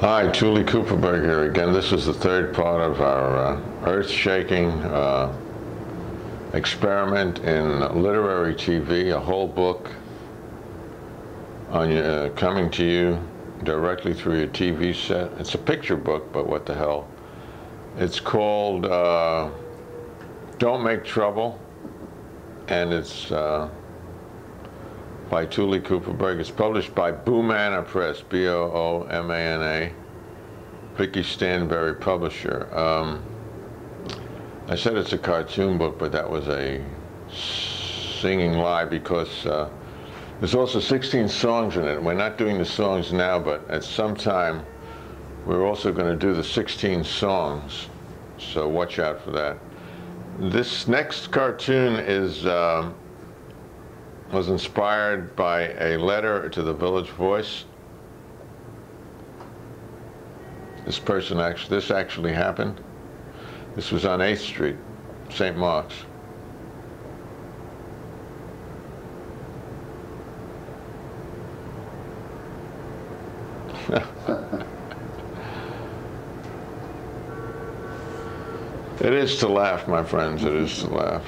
Hi, Tuli Kupferberg here again. This is the third part of our earth-shaking experiment in literary TV, a whole book on coming to you directly through your TV set. It's a picture book, but what the hell. It's called Don't Make Trouble, and it's by Tuli Kupferberg. It's published by Boomana Press, B-O-O-M-A-N-A, Vicky Stanberry publisher. I said it's a cartoon book, but that was a singing lie because there's also 16 songs in it. We're not doing the songs now, but at some time we're also going to do the 16 songs, so watch out for that. This next cartoon is was inspired by a letter to the Village Voice. This actually happened. This was on 8th Street, St. Mark's. It is to laugh, my friends, it is to laugh.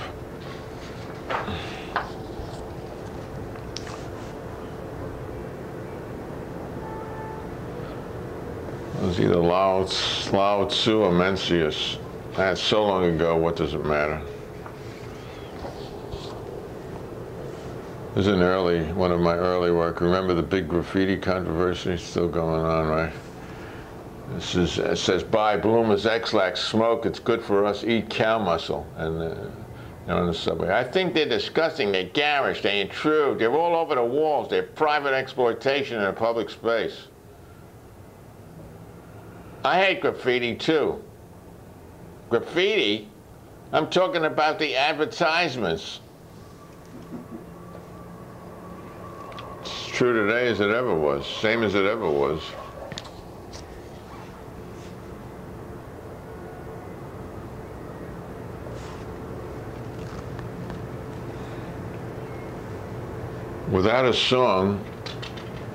It was either Lao Tzu or Mencius. That's so long ago, what does it matter? This is one of my early work. Remember the big graffiti controversy? Still going on, right? It says, buy Bloomer's X-Lax smoke, it's good for us, eat cow muscle. And on the subway. I think they're disgusting, they're garish, they intrude, they're all over the walls, they're private exploitation in a public space. I hate graffiti too. Graffiti? I'm talking about the advertisements. It's true today as it ever was, same as it ever was. Without a song,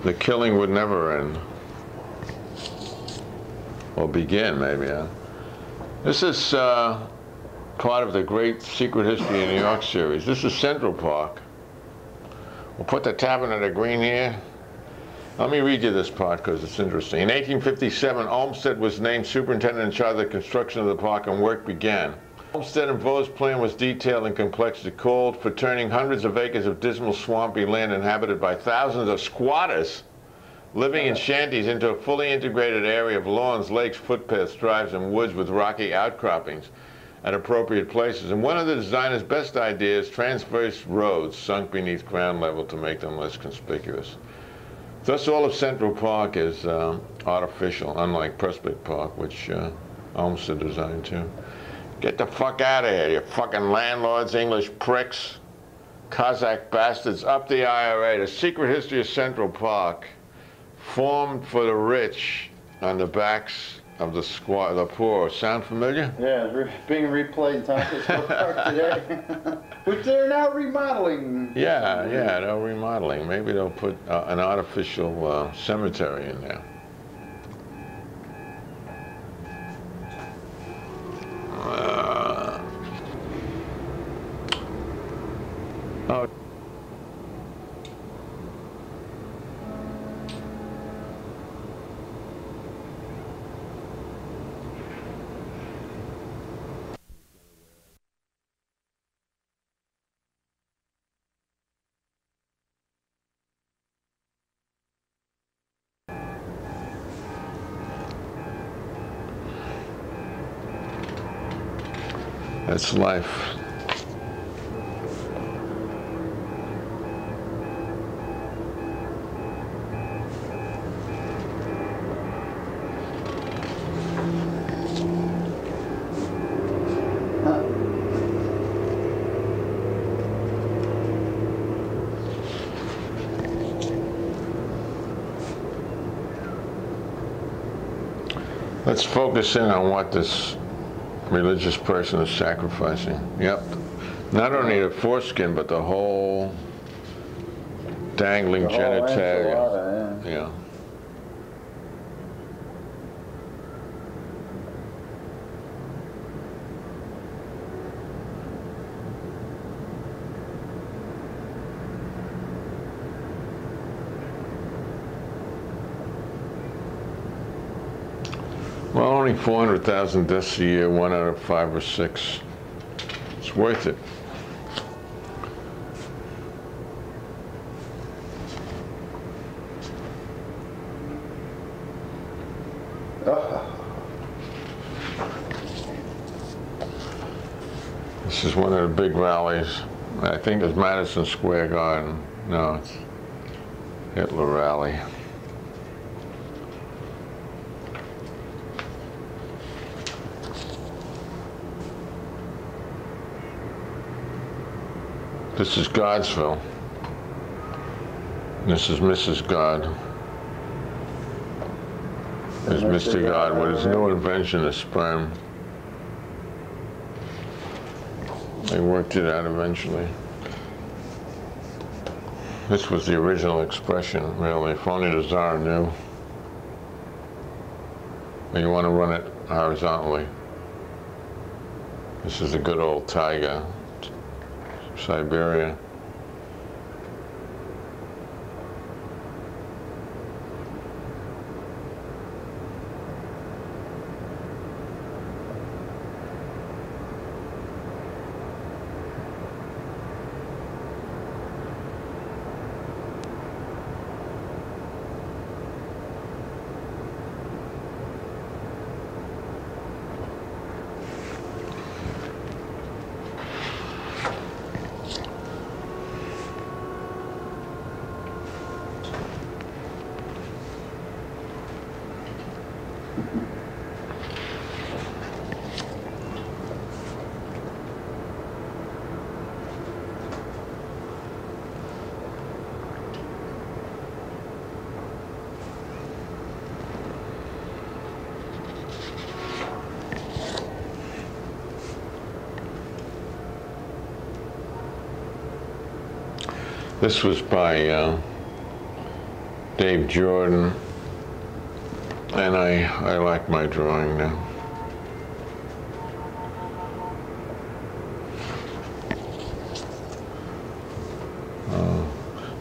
the killing would never end. Or begin, maybe, huh? This is part of the Great Secret History of New York series. This is Central Park. We'll put the Tavern of the Green here. Let me read you this part because it's interesting. In 1857, Olmsted was named superintendent in charge of the construction of the park and work began. Olmsted and Vaux's plan was detailed and complex. It called for turning hundreds of acres of dismal swampy land inhabited by thousands of squatters living in shanties into a fully integrated area of lawns, lakes, footpaths, drives, and woods with rocky outcroppings at appropriate places. And one of the designer's best ideas, transverse roads sunk beneath ground level to make them less conspicuous. Thus, all of Central Park is artificial, unlike Prospect Park, which Olmsted designed too. Get the fuck out of here, you fucking landlords, English pricks, Kazakh bastards, up the IRA. The Secret History of Central Park, formed for the rich on the backs of the poor. Sound familiar? Yeah, it's being replayed in Tompkins Park today, which they're now remodeling. Yeah, they're remodeling. Maybe they'll put an artificial cemetery in there. Oh. That's life. Let's focus in on what this religious person is sacrificing. Yep. Not only the foreskin, but the whole dangling genitalia. Yeah. only 400,000 deaths a year, 1 out of 5 or 6. It's worth it. This is one of the big rallies. I think it's Madison Square Garden. No, it's Hitler rally. This is Godsville. This is Mrs. God. There's Mr. God with his new invention of sperm. They worked it out eventually. This was the original expression, really. If only the Tsar knew. You want to run it horizontally. This is a good old taiga, Siberia. This was by Dave Jordan, and I like my drawing now.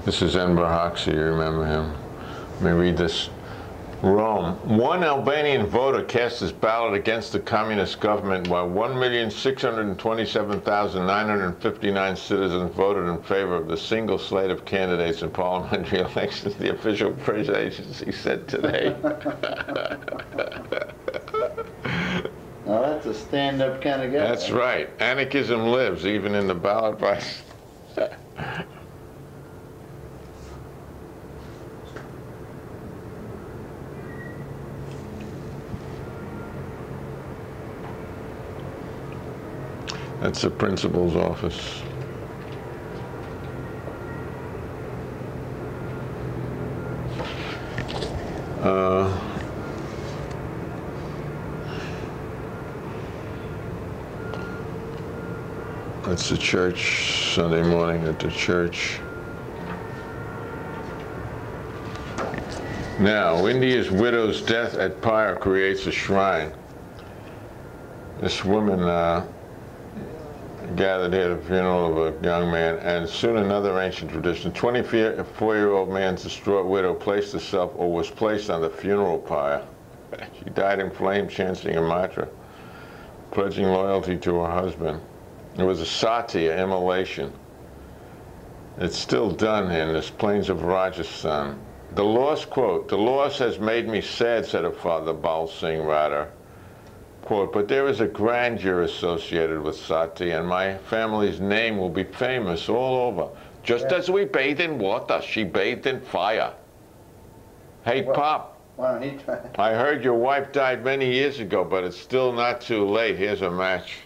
This is Enver Hoxha, you remember him? Let me read this. Rome. One Albanian voter cast his ballot against the communist government, while 1,627,959 citizens voted in favor of the single slate of candidates in parliamentary elections, the official press agency said today. Now that's a stand-up kind of guy. That's right. Anarchism lives, even in the ballot box. That's the principal's office. That's the church, Sunday morning at the church. Now, India's widow's death at pyre creates a shrine. This woman gathered here at the funeral of a young man, and soon another ancient tradition. 24-year-old man's distraught widow placed herself, or was placed, on the funeral pyre. She died in flames, chanting a mantra, pledging loyalty to her husband. It was a sati, an immolation. It's still done in the plains of Rajasthan. The loss, quote, "The loss has made me sad," said her father, Bal Singh Radha. Quote, "But there is a grandeur associated with sati, and my family's name will be famous all over. Just as we bathe in water, she bathed in fire." Hey, well, Pop, why don't he try? I heard your wife died many years ago, but it's still not too late. Here's a match.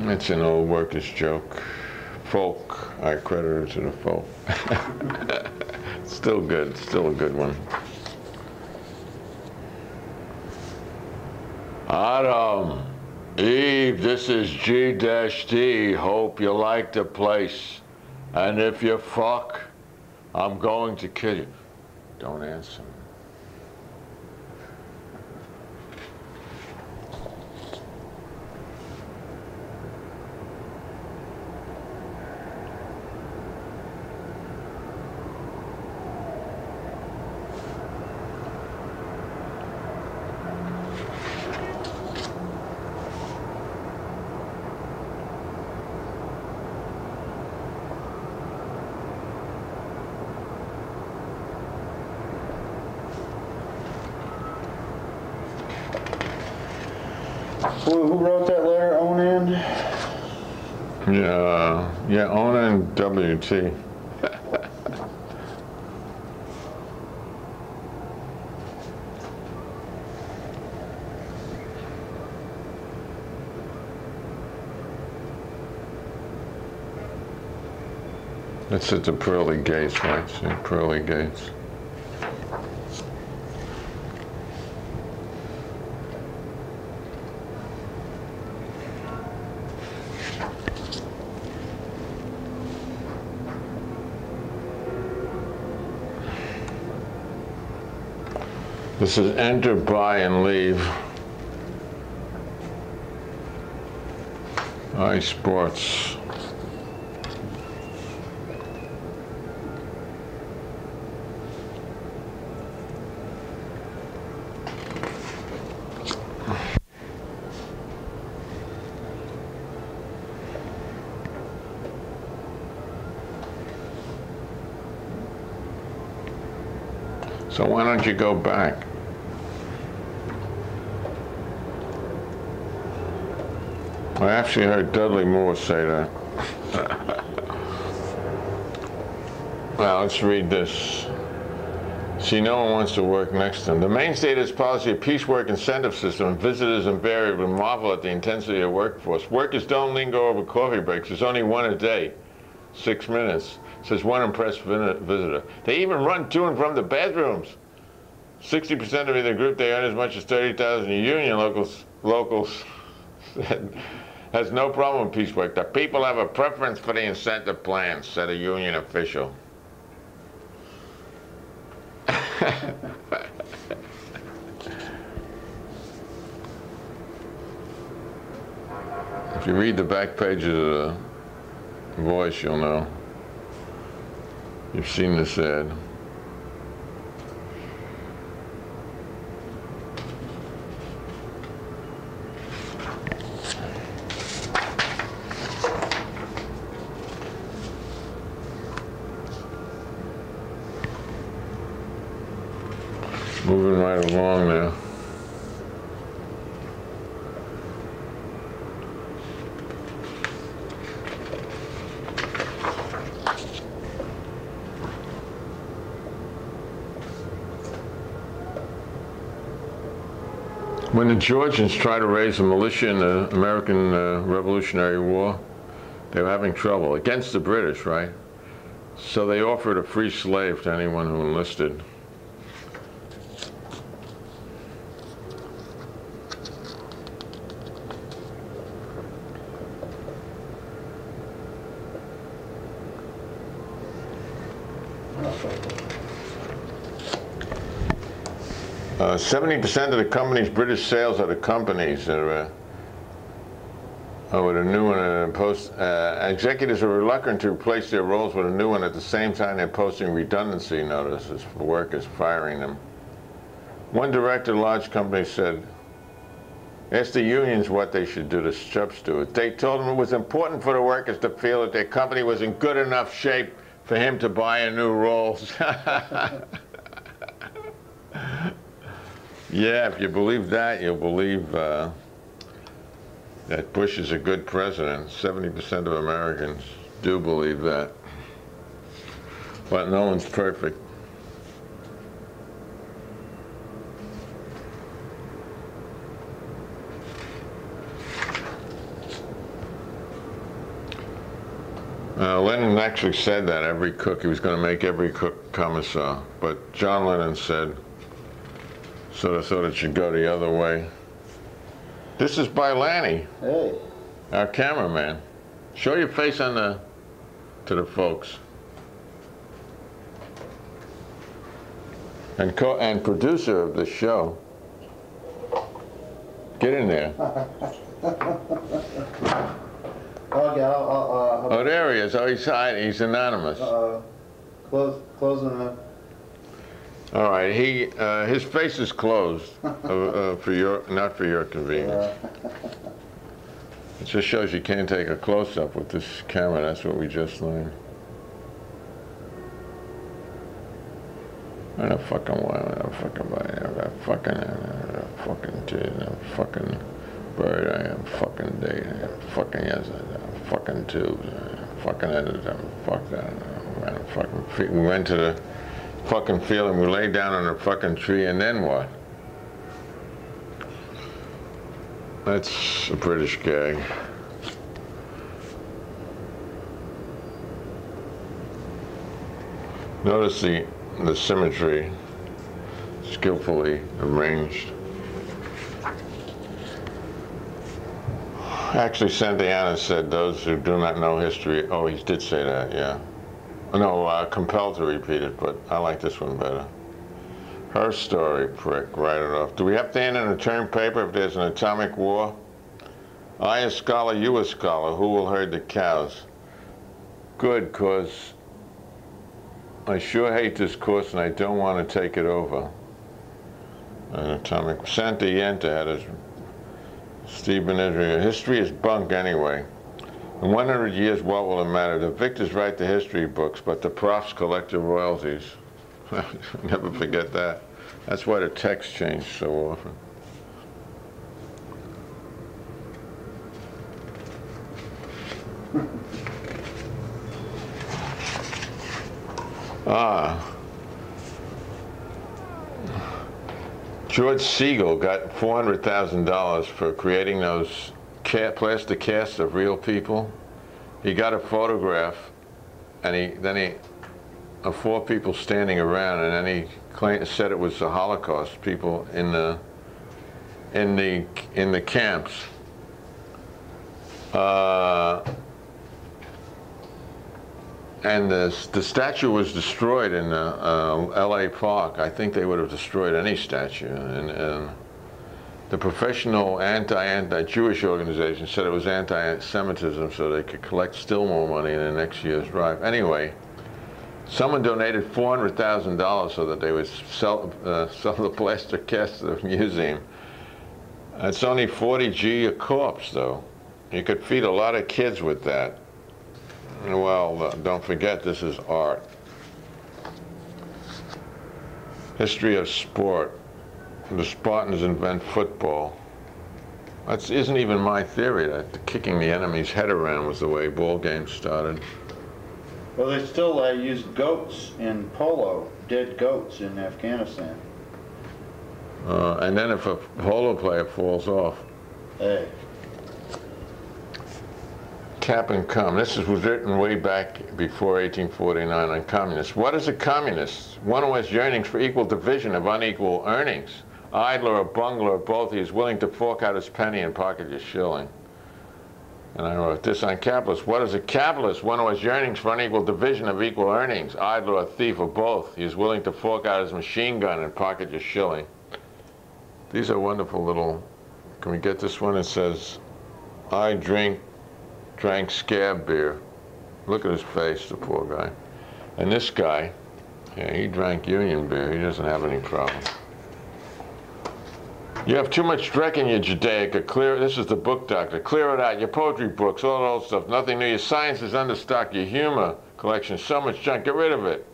It's an old workers' joke. Folk. I credit her to the folk. Still good. Still a good one. Adam, Eve, this is G-D. Hope you like the place. And if you fuck, I'm going to kill you. Don't answer. Who wrote that letter? Onan? Yeah, Onan WT. That's at the pearly gates, right? See, pearly gates. This is enter, buy, and leave. Sports. So why don't you go back? I actually heard Dudley Moore say that. Well, let's read this. See, no one wants to work next to him. The mainstay of this policy, a piecework incentive system, visitors invariably marvel at the intensity of workforce. Workers don't linger over coffee breaks. There's only one a day, 6 minutes, says one impressed visitor. They even run to and from the bathrooms. 60% of the group, they earn as much as $30,000 a union. Locals has no problem with piecework. The people have a preference for the incentive plans, said a union official. If you read the back pages of the Voice, you'll know. You've seen this ad. Moving right along now. When the Georgians tried to raise a militia in the American Revolutionary War, they were having trouble against the British, right? So they offered a free slave to anyone who enlisted. Uh, 70% of the company's British sales are to companies that are with a new one. Executives are reluctant to replace their roles with a new one. At the same time, they're posting redundancy notices for workers, firing them. One director of a large company said, asked the unions what they should do to substitute it. They told them it was important for the workers to feel that their company was in good enough shape for him to buy a new role. Yeah, if you believe that, you'll believe that Bush is a good president. 70% of Americans do believe that. But no one's perfect. Lenin actually said that he was going to make every cook commissar. But John Lennon said, sort of thought it should go the other way. This is by Lanny, Hey. our cameraman. Show your face to the folks. And producer of the show. Get in there. Okay, Oh, there he is. Oh, he's hiding. He's anonymous. Closing the... All right, his face is closed not for your convenience. It just shows you can't take a close-up with this camera. That's what we just learned. I don't fucking buried. I am fucking date. Fucking yes. Fucking tubes. Fucking editor. Fuck that. We went to the fucking field and we laid down on a fucking tree, and then what? That's a British gag. Notice the symmetry, skillfully arranged. Actually, Santayana said those who do not know history, oh, he did say that, yeah. No, compelled to repeat it, but I like this one better. Her story, prick, write it off. Do we have to end in a term paper if there's an atomic war? I a scholar, you a scholar, who will herd the cows? Good, cause I sure hate this course and I don't want to take it over. An atomic, Santa Yenta had his Stephen Israel. History is bunk anyway. In 100 years, what will it matter? The victors write the history books, but the profs collect the royalties. Never forget that. That's why the text changed so often. George Siegel got $400,000 for creating those plastic casts of real people. He got a photograph, and then of 4 people standing around, and then he said it was the Holocaust people in the camps. And the statue was destroyed in L.A. Park. I think they would have destroyed any statue. And the professional anti-Jewish organization said it was anti-Semitism, so they could collect still more money in the next year's drive. Anyway, someone donated $400,000 so that they would sell the plaster cast to the museum. It's only 40 G a corpse, though. You could feed a lot of kids with that. Well, don't forget, this is art. History of sport. The Spartans invent football. That isn't even my theory, that kicking the enemy's head around was the way ball games started. Well, they still use goats in polo, dead goats in Afghanistan. And then if a polo player falls off. Hey. Cap and cum. This was written way back before 1849 on communists. What is a communist? One who has yearnings for equal division of unequal earnings. Idler or bungler or both, he is willing to fork out his penny and pocket his shilling. And I wrote this on capitalist. What is a capitalist? One who has yearnings for unequal division of equal earnings. Idler or thief or both, he is willing to fork out his machine gun and pocket his shilling. These are wonderful little, can we get this one? It says, I drank scab beer. Look at his face, the poor guy. And this guy, yeah, he drank Union beer. He doesn't have any problem. You have too much dreck in your Judaica. Clear. This is the book doctor. Clear it out. Your poetry books, all that old stuff. Nothing new. Your science is understocked. Your humor collection, so much junk. Get rid of it.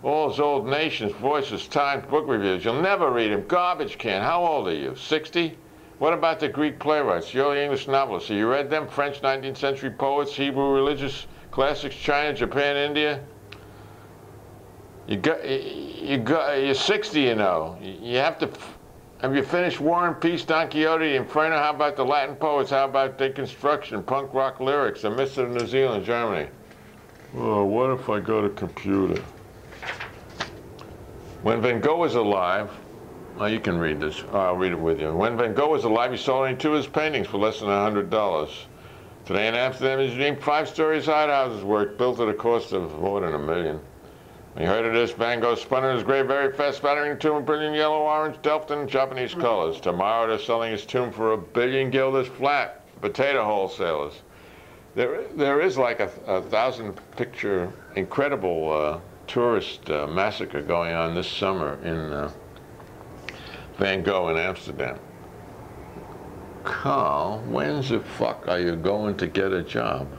All those old nations, voices, times, book reviews. You'll never read them. Garbage can. How old are you? 60? What about the Greek playwrights, the early English novelists? Have you read them? French 19th century poets, Hebrew religious classics, China, Japan, India? You're 60, you know. You have to. Have you finished War and Peace, Don Quixote, Inferno? How about the Latin poets? How about deconstruction, punk rock lyrics, the myths of New Zealand, Germany? Oh, what if I go to computer? When Van Gogh was alive, oh, you can read this. Oh, I'll read it with you. When Van Gogh was alive, he sold only 2 of his paintings for less than $100. Today in Amsterdam, his dream 5-story side houses were built at a cost of more than $1 million. When you heard of this, Van Gogh spun in his grave very fast, spattering the tomb in brilliant yellow, orange, Delft, and Japanese colors. Tomorrow they're selling his tomb for $1 billion guilders flat. Potato wholesalers. There is like a 1,000-picture incredible tourist massacre going on this summer in Van Gogh in Amsterdam. Carl, when the fuck are you going to get a job?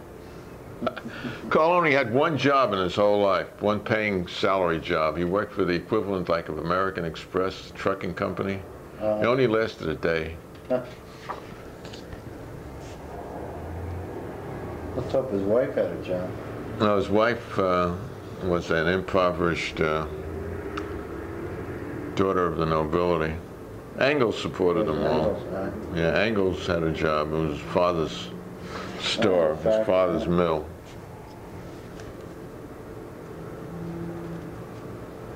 Carl only had one job in his whole life, one paying salary job. He worked for the equivalent like of American Express trucking company. It only lasted a day. thought his wife had a job. No, his wife was an impoverished daughter of the nobility. Engels supported them all. Right. Yeah, Engels had a job. It was his father's store, his father's mill.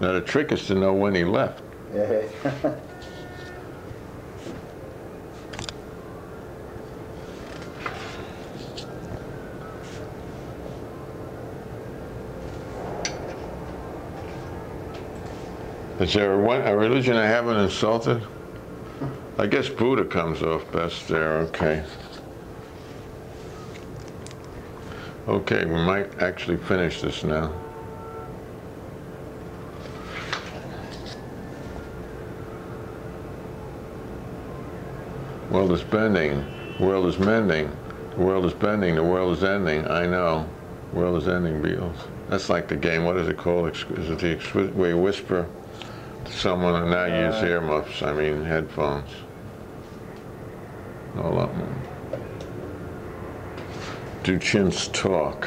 Now the trick is to know when he left. Yeah. Is there a religion I haven't insulted? I guess Buddha comes off best there, okay. Okay, we might actually finish this now. World is bending, world is mending, the world is bending, the world is ending, I know. World is ending, Beatles. That's like the game, what is it called? Is it the where you whisper to someone and now you use earmuffs, I mean headphones. A lot more. Do chimps talk?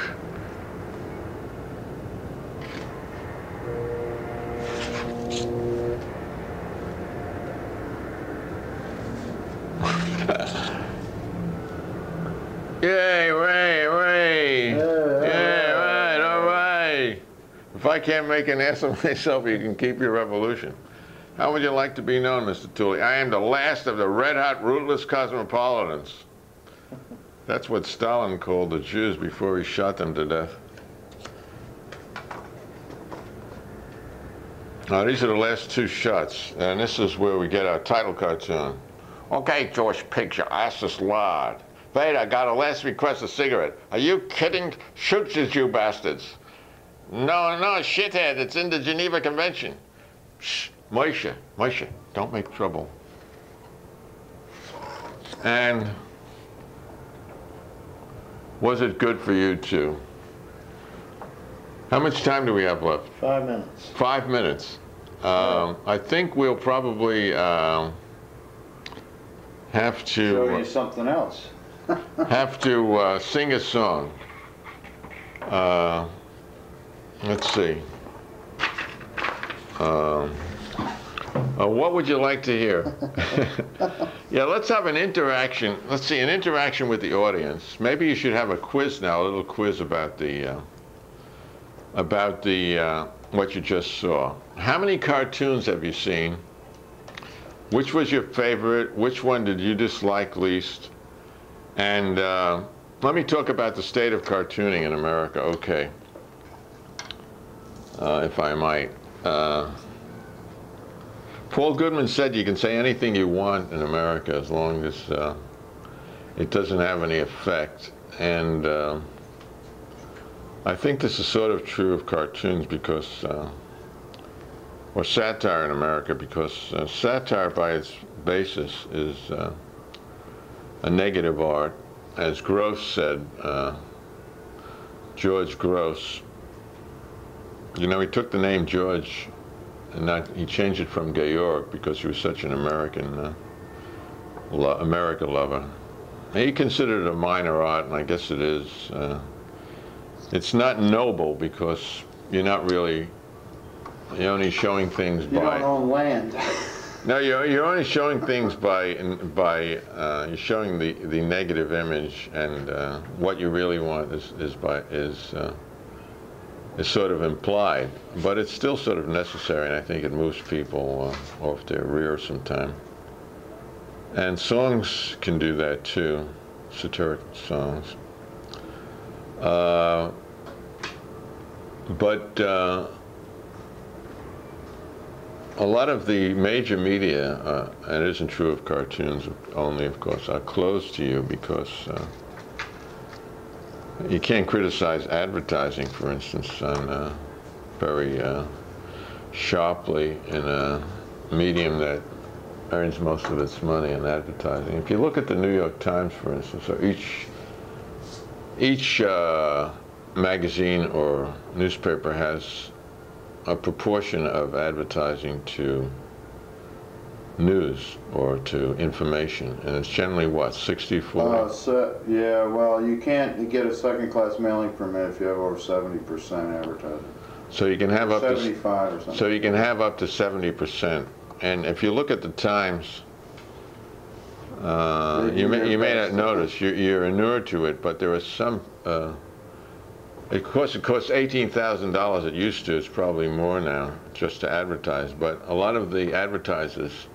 Yay, Ray! Yeah, right, all right. If I can't make an ass of myself, you can keep your revolution. How would you like to be known, Mr. Tuli? I am the last of the red-hot, rootless cosmopolitans. That's what Stalin called the Jews before he shot them to death. Now, these are the last two shots, and this is where we get our title cartoon. Okay, George Pigs, your ass is lard. Vader, got a last request, a cigarette. Are you kidding? Shoot you bastards. No, shithead, it's in the Geneva Convention. Shh, Moshe, don't make trouble. And was it good for you too? How much time do we have left? 5 minutes. 5 minutes. I think we'll probably have to show you something else. have to sing a song. Let's see. What would you like to hear? Yeah, let's have an interaction. Let's see, an interaction with the audience. Maybe you should have a quiz now, a little quiz about the what you just saw. How many cartoons have you seen? Which was your favorite? Which one did you dislike least? And let me talk about the state of cartooning in America, okay, if I might. Paul Goodman said you can say anything you want in America as long as it doesn't have any effect. And I think this is sort of true of cartoons because, or satire in America, because satire by its basis is a negative art. As Gross said, George Gross, you know, he took the name George and he changed it from Georg because he was such an America lover. He considered it a minor art, and I guess it is. It's not noble because you're not really, you're only showing things by... You don't own land. No, you're only showing things by you're showing the negative image, and what you really want is sort of implied, but it's still sort of necessary, and I think it moves people off their rear sometime. And songs can do that too, satiric songs. But a lot of the major media, and it isn't true of cartoons only, of course, are closed to you because you can't criticize advertising, for instance, on very sharply in a medium that earns most of its money in advertising. If you look at the New York Times, for instance, or each magazine or newspaper has a proportion of advertising to news or to information, and it's generally what, 60/40? Yeah, well, you can't get a second-class mailing permit if you have over 70% advertising. So you can have up 75 or something. So you can have up to 70%. And if you look at the Times, you may not notice, you're inured to it, but there are some, it costs $18,000. It used to. It's probably more now, just to advertise. But a lot of the advertisers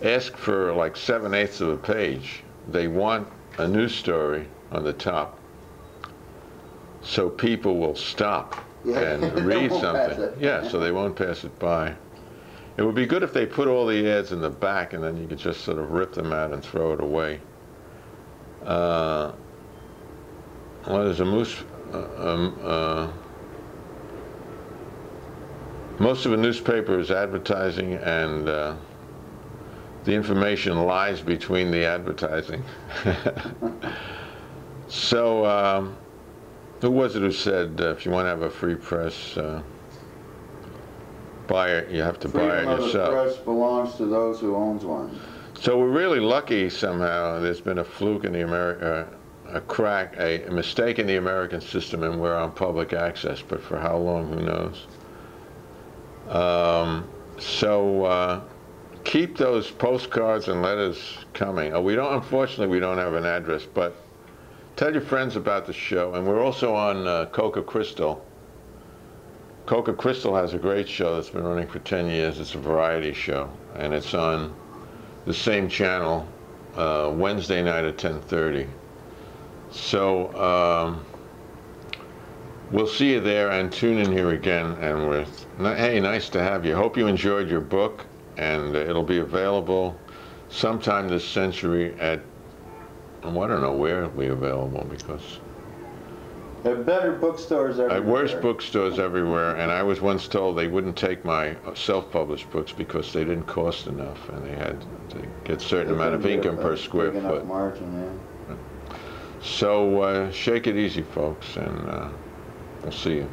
ask for like 7/8 of a page. They want a news story on the top, so people will stop and read something. Yeah, so they won't pass it by. It would be good if they put all the ads in the back, and then you could just sort of rip them out and throw it away. Well, there's a most of a newspaper is advertising, and the information lies between the advertising. So, who was it who said, if you want to have a free press, buy it, you have to buy it yourself? Freedom of the press belongs to those who owns one. So we're really lucky somehow. There's been a fluke in the a mistake in the American system, and we're on public access, but for how long, who knows? Keep those postcards and letters coming. Unfortunately, we don't have an address, but tell your friends about the show. And we're also on Coca Crystal. Coca Crystal has a great show that's been running for 10 years. It's a variety show, and it's on the same channel Wednesday night at 10:30. So we'll see you there, and tune in here again. And hey, nice to have you. Hope you enjoyed your book, and it'll be available sometime this century at, I don't know where it'll be available, because there are better bookstores everywhere. At worse bookstores everywhere, and I was once told they wouldn't take my self-published books because they didn't cost enough, and they had to get a certain amount of income per square foot. Margin, yeah. So shake it easy, folks, and we'll see you.